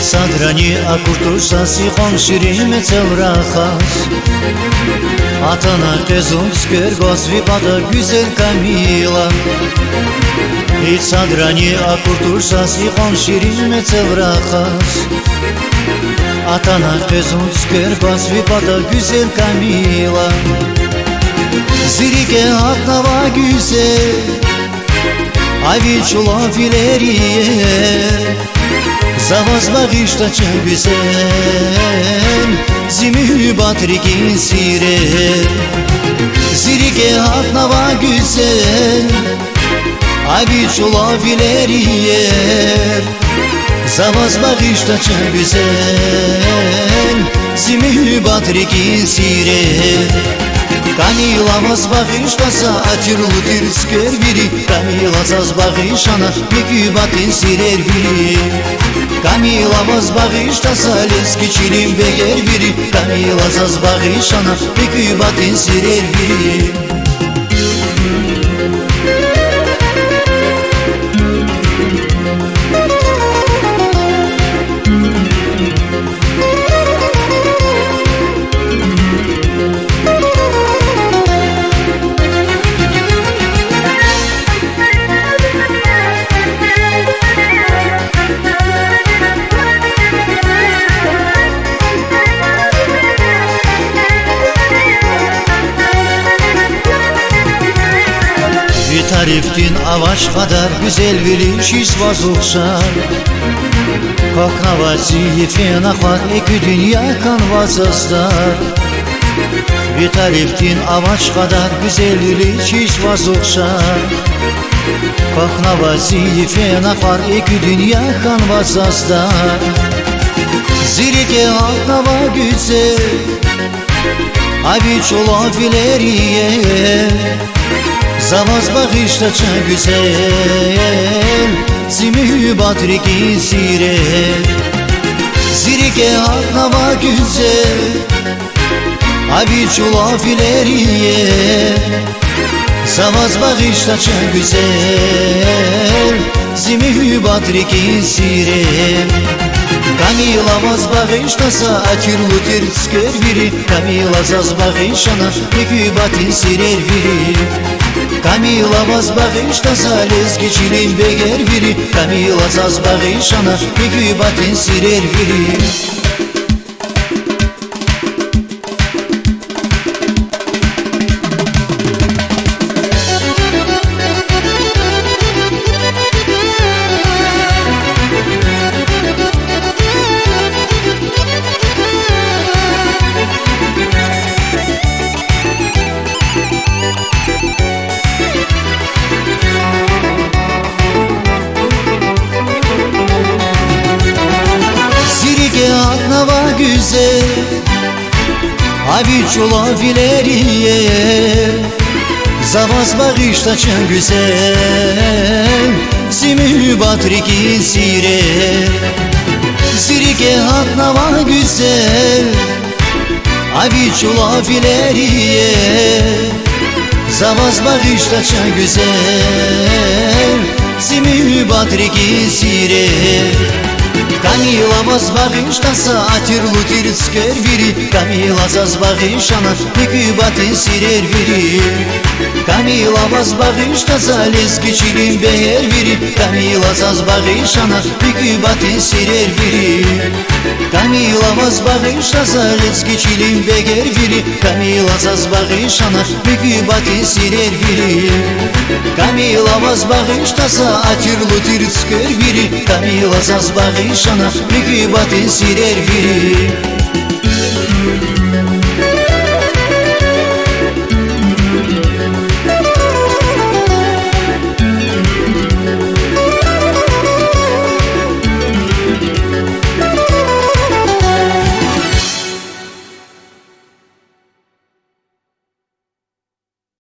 Sadrani akуртуса сихон шириме целрахас Atana tezun skörgos vipata güzel Kamila Sadrani akуртуса сихон шириме целрахas Atana tezun skörgos vipata güzel Kamila Zirike atnava güzel Avicula fileriye За вас багиштача güzel Zimi batrikin sire Zirike atnava güzel Avicula fileriyer За вас багиштача güzel Zimi batrikin sire Kamila вас багиштаса атирлу тирскер вири Камила заз багишана мекюбатин сирер вири Kamila вас багиштаса лески чилим бегер вири Камила заз багишана мекюбатин сирер вири Tariftin avaç kadar güzel bilişiz vazokşar Koknavazi fenafat iki dünya kan vazazlar Bir tariftin avaç kadar güzel bilişiz vazokşar Koknavazi fenafat iki dünya kan vazazlar Zirike atnava güzel Avicula fileriye За вас багиштача güzel Zimi batrikin sire Zirike atnava güzel Avicula fileriye За вас багиштача güzel Zimi batrikin sire Kamila вас багиштаса атирлу тирскер вири Камила заз багишана мекюбатин сирер вири Kamila вас багиштаса лески чилим бегер вири Камила заз багишана мекюбатин сирер вири Atnava güzel Avicula fileriye За вас багиштача güzel Zimi batrikin sire Zirike atnava güzel Avicula fileriye За вас багиштача güzel Zimi batrikin sire Kamila вас багиштаса атирлу тирскер вири Камила заз багишана мекюбатин сирер вири Камила вас багиштаса лески чилим бегер вири Камила заз багишана мекюбатин сирер вири Камила вас багиштаса лески чилим бегер вири Камила заз багишана мекюбатин сирер вири Камила вас багиштаса атирлу тирскер вири Камила заз багишана Mekübatin sirer viri